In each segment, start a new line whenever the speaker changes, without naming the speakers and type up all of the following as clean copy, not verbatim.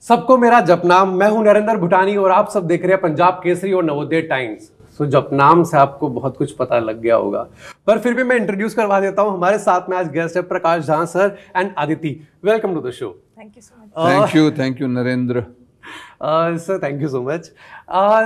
सबको मेरा जपनाम। मैं हूं नरेंद्र भूटानी और आप सब देख रहे हैं पंजाब केसरी और नवोदय टाइम्स। सो जपनाम से आपको बहुत कुछ पता लग गया होगा, पर फिर भी मैं इंट्रोड्यूस करवा देता हूं। हमारे साथ में आज गेस्ट है Prakash Jha sir and Aditi. Welcome to the show.
Thank you so much.
Thank you Narendra.
Sir thank you so much.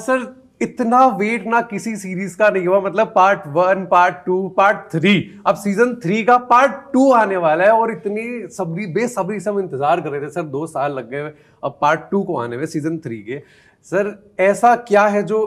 Sir इतना वेट ना किसी सीरीज का नहीं हुआ, मतलब पार्ट 1, पार्ट 2, पार्ट 3, अब सीजन 3 का पार्ट 2 आने वाला है और इतनी बेसब्री से हम इंतजार कर रहे थे सर। 2 साल लग गए अब पार्ट 2 को आने में, सीजन 3 के। सर ऐसा क्या है जो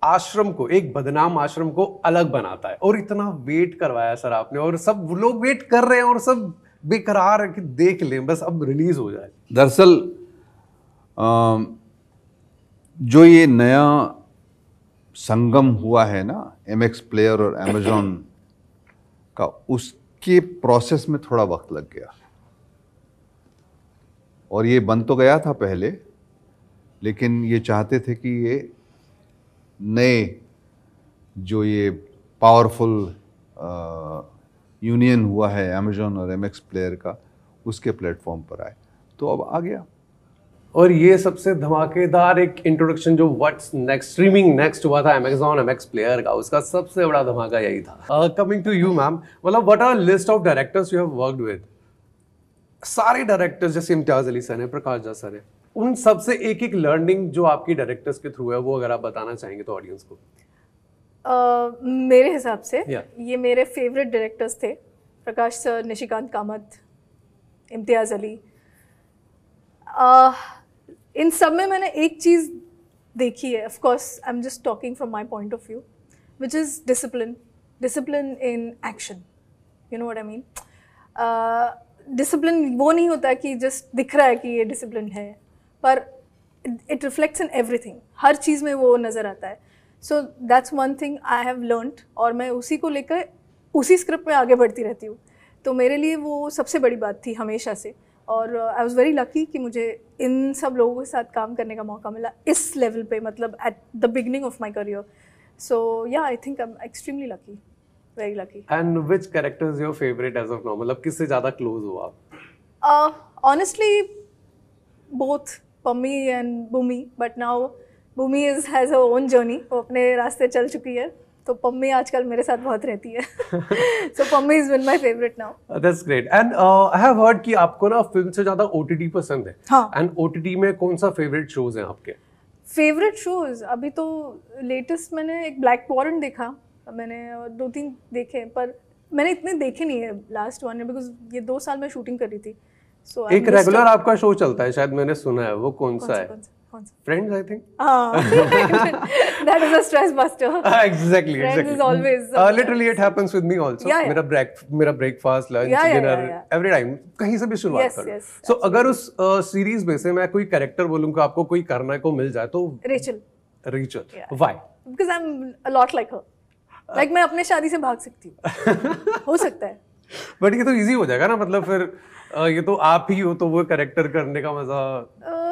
आश्रम को, एक बदनाम आश्रम को अलग बनाता है और इतना वेट करवाया सर आपने, और सब लोग वेट कर रहे हैं और सब बेकरार है कि देख लें बस अब रिलीज हो जाए।
दरअसल जो ये नया संगम हुआ है ना MX प्लेयर और Amazon का, उसके प्रोसेस में थोड़ा वक्त लग गया। और ये बन तो गया था पहले, लेकिन ये चाहते थे कि ये नए जो ये पावरफुल यूनियन हुआ है Amazon और MX प्लेयर का, उसके प्लेटफॉर्म पर आए, तो अब आ गया।
और ये सबसे धमाकेदार एक इंट्रोडक्शन जो व्हाट्स नेक्स्ट, स्ट्रीमिंग नेक्स्ट हुआ था Amazon MX प्लेयर का, उसका सबसे बड़ा धमाका यही था। कमिंग टू यू मैम, मतलब what are list of directors you have worked with? सारे डायरेक्टर्स जैसे इम्तियाज अली सर है, प्रकाश झा सर है, उन सबसे एक एक लर्निंग जो आपकी डायरेक्टर्स के थ्रू है, वो अगर आप बताना चाहेंगे तो ऑडियंस को।
मेरे हिसाब से ये मेरे फेवरेट डायरेक्टर्स थे। प्रकाश सर, निशिकांत कामत, इम्तियाज अली। इन सब में मैंने एक चीज़ देखी है, of course I am just talking from my point of view, which is discipline in action. You know what I mean? Discipline वो नहीं होता कि जस्ट दिख रहा है कि ये डिसिप्लिन है, पर इट रिफ्लेक्ट्स इन एवरीथिंग। हर चीज़ में वो नज़र आता है। So that's one thing I have learned, और मैं उसी को लेकर उसी स्क्रिप्ट में आगे बढ़ती रहती हूँ। तो मेरे लिए वो सबसे बड़ी बात थी हमेशा से, और आई वॉज वेरी लकी कि मुझे इन सब लोगों के साथ काम करने का मौका मिला इस लेवल पे, मतलब at the beginning of my career. So yeah I think I am extremely lucky, very lucky.
And which character is your favourite as of now? मतलब किससे ज्यादा क्लोज हो आप?
Honestly both Pammi and Boomi, but now Boomi has her own journey, वो अपने रास्ते चल चुकी है, तो पम्मी आजकल मेरे साथ बहुत रहती है। So Pammi is been my favourite now.
That's great. And I have heard कि आपको ना फिल्म से ज्यादा OTT पसंद है।
हाँ।
एंड OTT में कौन सा फेवरेट शोज हैं आपके?
फेवरेट शोज अभी तो लेटेस्ट मैंने एक ब्लैक वॉरेंट देखा, मैंने 2-3 देखे, पर मैंने इतने देखे नहीं है लास्ट वन में, बिकॉज ये 2 साल में शूटिंग करी थी। सो
एक रेगुलर आपका शो चलता है शायद, मैंने सुना है, वो कौन सा है? Friends, I think.
That is a stress buster.
Exactly.
Friends is always.
Literally, it happens with me also.
Yeah.
मेरा breakfast, lunch, dinner, every time, कहीं से भी शुरुआत करूँ. So अगर उस सीरीज में से मैं कोई कैरेक्टर बोलूँगा आपको, कोई करने को मिल जाए तो
Rachel.
Why?
Because I'm a lot like her. Like मैं अपने शादी से भाग सकती हूँ. हो सकता है.
बट ये तो इजी हो जाएगा ना, मतलब फिर ये तो आप ही हो, तो वो कैरेक्टर करने का मजा।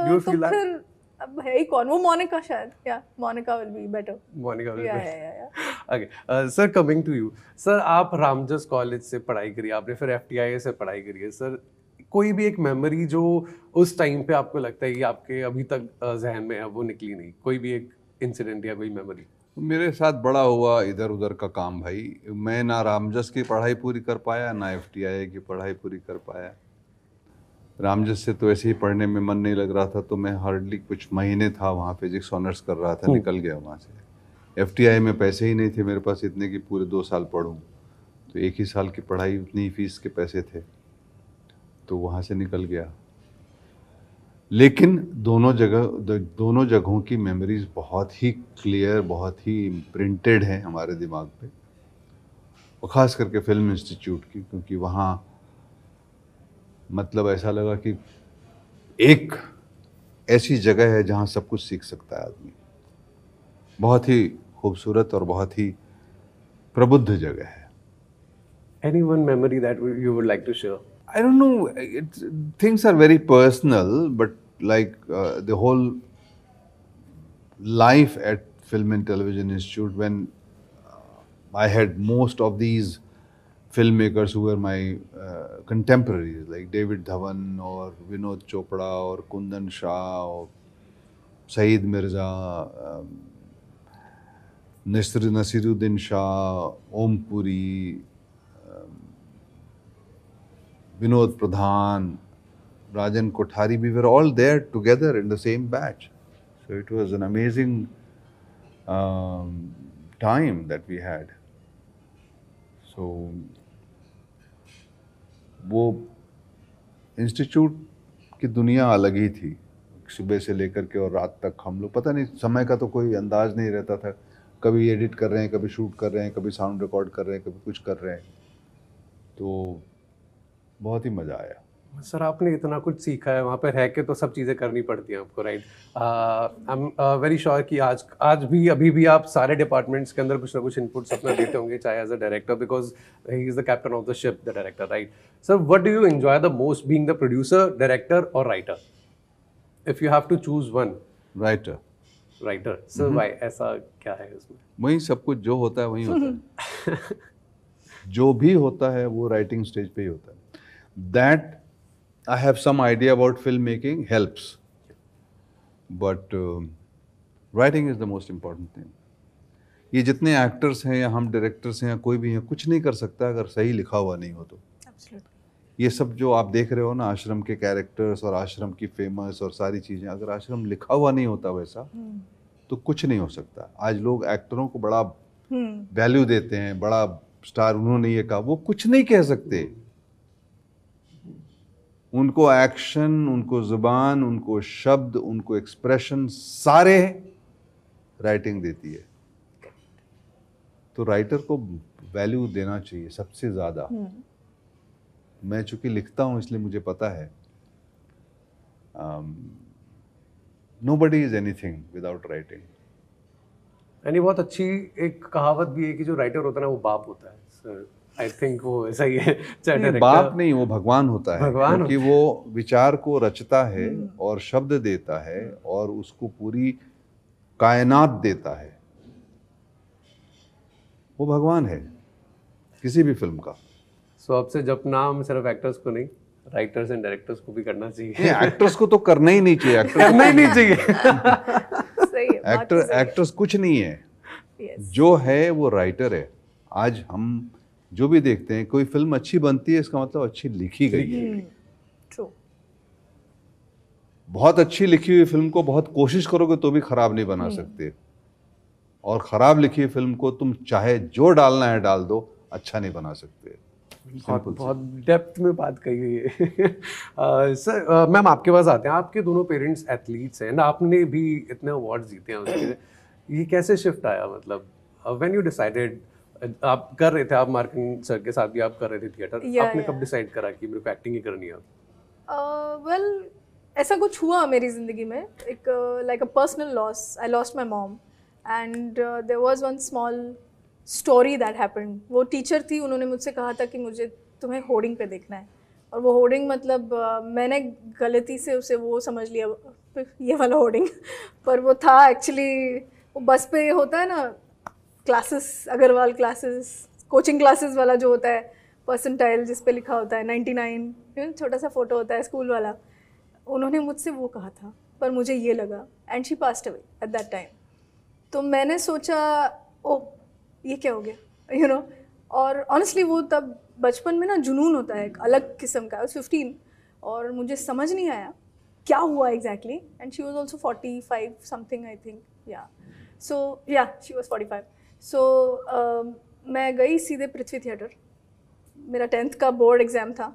Do you feel that?
अब है ही कौन, वो मोनिका शायद, या Monica will be better.
Monica will be. Okay sir, coming to you sir, आप रामजस कॉलेज से पढ़ाई करी आपने, फिर FTIA से पढ़ाई करी है सर। कोई भी एक मेमोरी जो उस टाइम पे आपको लगता है कि आपके अभी तक जहन में है, वो निकली नहीं, कोई भी एक इंसिडेंट या कोई मेमोरी?
मेरे साथ बड़ा हुआ इधर उधर का काम भाई। मैं ना रामजस की पढ़ाई पूरी कर पाया, ना FTIA की पढ़ाई पूरी कर पाया। रामजस से तो ऐसे ही पढ़ने में मन नहीं लग रहा था, तो मैं हार्डली कुछ महीने था वहाँ फिजिक्स ऑनर्स कर रहा था, निकल गया वहाँ से। FTIA में पैसे ही नहीं थे मेरे पास इतने कि पूरे 2 साल पढ़ूँ, तो 1 ही साल की पढ़ाई, उतनी ही फीस के पैसे थे, तो वहाँ से निकल गया। लेकिन दोनों जगहों की मेमोरीज बहुत ही क्लियर, बहुत ही इम्प्रिंटेड हैं हमारे दिमाग पे, और ख़ास करके फिल्म इंस्टीट्यूट की, क्योंकि वहाँ मतलब ऐसा लगा कि एक ऐसी जगह है जहाँ सब कुछ सीख सकता है आदमी। बहुत ही खूबसूरत और बहुत ही प्रबुद्ध जगह है।
Any one memory that you would like to share?
I don't know. Things are very personal, but like the whole life at Film and Television Institute, when I had most of these filmmakers who were my contemporaries, like David Dhawan or Vinod Chopra or Kundan Shah or Saeed Mirza, Nasiruddin Shah, Om Puri, Vinod Pradhan, Rajan Kothari, we were all there together in the same batch. So it was an amazing time that we had. So वो institute की दुनिया अलग ही थी, सुबह से लेकर के और रात तक हम लोग, पता नहीं समय का तो कोई अंदाज नहीं रहता था, कभी एडिट कर रहे हैं, कभी शूट कर रहे हैं, कभी साउंड रिकॉर्ड कर रहे हैं, कभी कुछ कर रहे हैं, तो बहुत ही मज़ा आया।
सर आपने इतना कुछ सीखा है, वहाँ पे रह के तो सब चीज़ें करनी पड़ती हैं आपको, right? I am very sure कि आज भी अभी भी आप सारे डिपार्टमेंट्स के अंदर कुछ ना कुछ इनपुट्स अपना देते होंगे, चाहे as a director, because he is the captain of the ship, the director, right? Sir what do you enjoy the most, being the producer, director और writer? If you have to choose one. Writer. Sir why, ऐसा क्या है उसमें?
वही सब कुछ जो होता है वही होता है। जो भी होता है वो राइटिंग स्टेज पे ही होता है। That I have some idea about filmmaking helps, but writing is the most important thing. ये जितने एक्टर्स हैं या हम डायरेक्टर्स हैं या कोई भी हैं, कुछ नहीं कर सकता अगर सही लिखा हुआ नहीं हो तो। ये सब जो आप देख रहे हो ना, आश्रम के कैरेक्टर्स और आश्रम की फेमस और सारी चीज़ें, अगर आश्रम लिखा हुआ नहीं होता वैसा तो कुछ नहीं हो सकता। आज लोग एक्टरों को बड़ा वैल्यू देते हैं, बड़ा स्टार, उन्होंने ये कहा, वो कुछ नहीं कह सकते। उनको एक्शन, उनको ज़ुबान, उनको शब्द, उनको एक्सप्रेशन सारे राइटिंग देती है। तो राइटर को वैल्यू देना चाहिए सबसे ज़्यादा। मैं चूँकि लिखता हूँ इसलिए मुझे पता है, nobody is anything without writing.
यानी बहुत अच्छी एक कहावत भी है कि जो राइटर होता है ना वो बाप होता है। सर आई थिंक वो ऐसा ही है।
बाप नहीं, वो भगवान होता है, क्योंकि वो विचार को रचता है और शब्द देता है और उसको पूरी कायनात देता है। वो भगवान है किसी भी फिल्म का।
सो अब से जब नाम सिर्फ एक्टर्स को नहीं, राइटर्स एंड डायरेक्टर्स को भी करना चाहिए।
एक्टर्स को तो करना ही नहीं चाहिए,
करना ही नहीं चाहिए।
सही है,
एक्टर्स कुछ नहीं है। जो है वो राइटर है। आज हम जो भी देखते हैं, कोई फिल्म अच्छी बनती है इसका मतलब अच्छी लिखी गई है।
ट्रू।
बहुत अच्छी लिखी हुई फिल्म को बहुत कोशिश करोगे तो भी खराब नहीं बना सकते, और खराब लिखी हुई फिल्म को तुम चाहे जो डालना है डाल दो, अच्छा नहीं बना सकते।
बहुत डेप्थ में बात कही हुई है। सर मैम आपके पास आते हैं, आपके दोनों पेरेंट्स एथलीट्स हैं, आपने भी इतने अवार्ड्स जीते हैं उसके, ये कैसे शिफ्ट आया? मतलब व्हेन यू डिसाइडेड, आप कर रहे थे, आप मार्किंग सर के साथ भी आप कर रहे थे थिएटर, आपने कब डिसाइड करा कि मेरे को एक्टिंग ही करनी है?
वेल ऐसा कुछ हुआ मेरी ज़िंदगी में, एक like a personal loss. I lost my mom and there was one small story that happened. वो टीचर थी, उन्होंने मुझसे कहा था कि मुझे तुम्हें होर्डिंग पे देखना है, और वो होर्डिंग मतलब मैंने गलती से उसे वो समझ लिया ये वाला होर्डिंग, पर वो था एक्चुअली वो बस पे होता है ना classes, Agarwal classes, coaching classes वाला जो होता है, परसेंटाइल जिस पे लिखा होता है 99, छोटा सा फोटो होता है स्कूल वाला। उन्होंने मुझसे वो कहा था, पर मुझे ये लगा, and she passed away at that time. तो मैंने सोचा ओ ये क्या हो गया, यू नो। और ऑनेस्टली वो तब बचपन में ना जुनून होता है एक अलग किस्म का। 15 और मुझे समझ नहीं आया क्या हुआ exactly, and she was also 45 something I think, या सो या शी वाज 45। सो मैं गई सीधे पृथ्वी थिएटर, मेरा 10th का बोर्ड एग्ज़ाम था,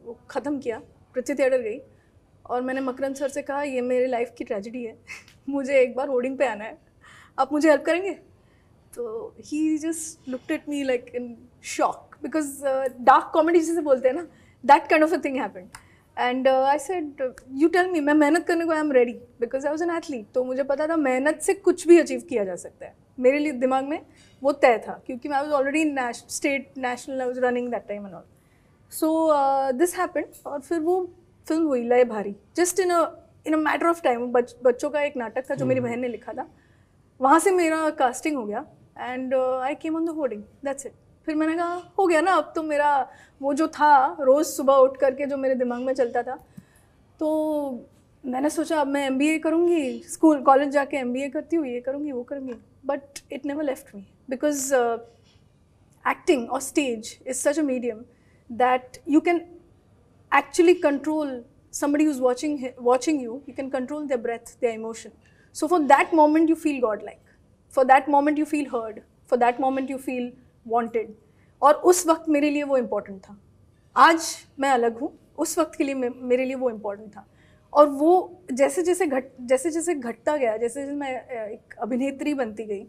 वो ख़त्म किया, पृथ्वी थिएटर गई और मैंने मकरंद सर से कहा ये मेरे लाइफ की ट्रेजेडी है, मुझे एक बार होर्डिंग पे आना है, आप मुझे हेल्प करेंगे? तो he just looked at me like in shock, because dark comedy जिसे बोलते हैं ना, that kind of a thing happened. And I said you tell me, मैं मेहनत करने को I am ready, because I was an athlete. तो मुझे पता था मेहनत से कुछ भी अचीव किया जा सकता है, मेरे लिए दिमाग में वो तय था, क्योंकि मैं was already state national, I was running that time and all. So this happened, और फिर वो फिल्म हुई लय भारी, just in a matter of time. बच्चों का एक नाटक था जो मेरी बहन ने लिखा था, वहाँ से मेरा कास्टिंग हो गया and I came on the hoarding, that's it. फिर मैंने कहा हो गया ना, अब तो मेरा वो जो था रोज़ सुबह उठ करके जो मेरे दिमाग में चलता था, तो मैंने सोचा अब मैं MBA करूँगी, स्कूल कॉलेज जाके MBA करती हूँ, ये करूँगी वो करूँगी, but it never left me because acting or stage is such a medium that you can actually control somebody who's watching you. You can control their breath, their emotion. So for that moment you feel godlike, for that moment you feel heard, for that moment you feel wanted. और उस वक्त मेरे लिए वो important था. आज मैं अलग हूँ, उस वक्त के लिए मेरे लिए वो important था. और वो जैसे जैसे घटता गया, जैसे जैसे मैं एक अभिनेत्री बनती गई,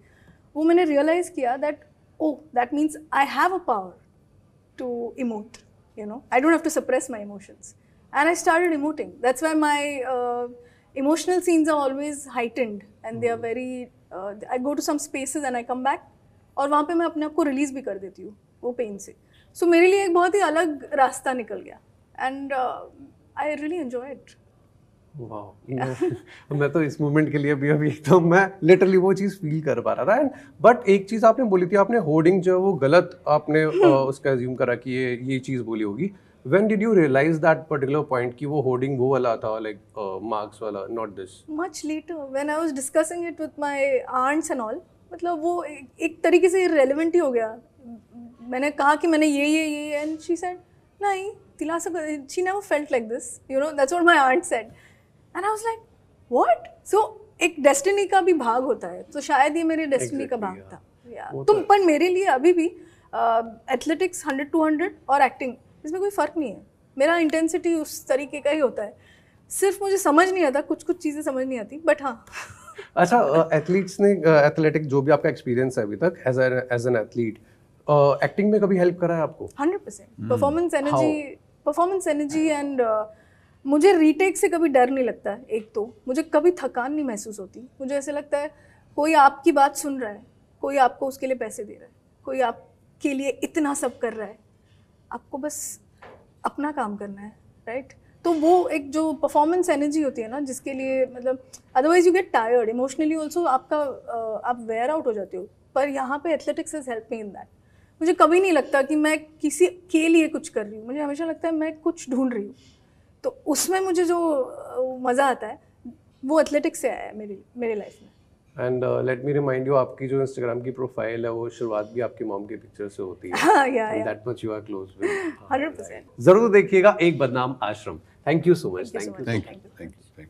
वो मैंने रियलाइज़ किया that oh, that means I have a power to emote, you know. I don't have to suppress my emotions. And I started emoting. That's why my emotional scenes are always heightened and they are very, I go to some spaces and I come back और वहाँ पे मैं अपने आप को release भी कर देती हूँ वो पेन से. So मेरे लिए एक बहुत ही अलग रास्ता निकल गया and I really enjoy it.
वाह, मैं तो इस मोमेंट के लिए अभी एकदम मैं लिटरली वो चीज़ फील कर पा रहा था. एंड बट एक चीज़ आपने बोली थी, आपने होर्डिंग जो है वो गलत आपने उसका अज्यूम करा कि ये चीज़ बोली होगी. When did you realise that particular point कि वो होर्डिंग वो वाला था, लाइक मार्क्स वाला, not this?
Much later when I was discussing it with my aunts and all. मतलब वो एक तरीके से इररिलेवेंट ही हो गया. मैंने कहा कि मैंने ये एंड शी सेड नहीं, Tilasa, she never felt like this, you know, that's what my aunt said. And I was like, what? So एक डेस्टिनी का भी भाग होता है, तो शायद ये मेरे डेस्टिनी का भाग था. तो पर मेरे लिए अभी भी एथलेटिक्स 100-200 और एक्टिंग, इसमें कोई फ़र्क नहीं है. मेरा इंटेंसिटी उस तरीके का ही होता है. सिर्फ मुझे समझ नहीं आता, कुछ चीज़ें समझ नहीं आती, बट हाँ.
अच्छा, एथलीट्स ने एथलेटिक जो भी आपका एक्सपीरियंस है अभी तक एज एन एथलीट, एक्टिंग में कभी हेल्प करा है आपको?
100%. परफॉर्मेंस एनर्जी एंड मुझे रीटेक से कभी डर नहीं लगता है. एक तो मुझे कभी थकान नहीं महसूस होती. मुझे ऐसे लगता है कोई आपकी बात सुन रहा है, कोई आपको उसके लिए पैसे दे रहा है, कोई आपके लिए इतना सब कर रहा है, आपको बस अपना काम करना है, राइट? तो वो एक जो परफॉर्मेंस एनर्जी होती है ना, जिसके लिए मतलब otherwise you get tired emotionally also, आप वेयर आउट हो जाते हो. पर यहाँ पे athletics has help me in that. मुझे कभी नहीं लगता कि मैं किसी के लिए कुछ कर रही हूँ. मुझे हमेशा लगता है मैं कुछ ढूंढ रही हूँ. तो उसमें मुझे जो मज़ा आता है वो एथलेटिक्स से आया है मेरी लाइफ में.
And let me remind you, आपकी जो इंस्टाग्राम की प्रोफाइल है वो शुरुआत भी आपकी मॉम के पिक्चर से होती है.
हाँ, yeah
that much you are close with.
100%.
जरूर देखिएगा Ek Badnaam Aashram. Thank you so much.
Thank you.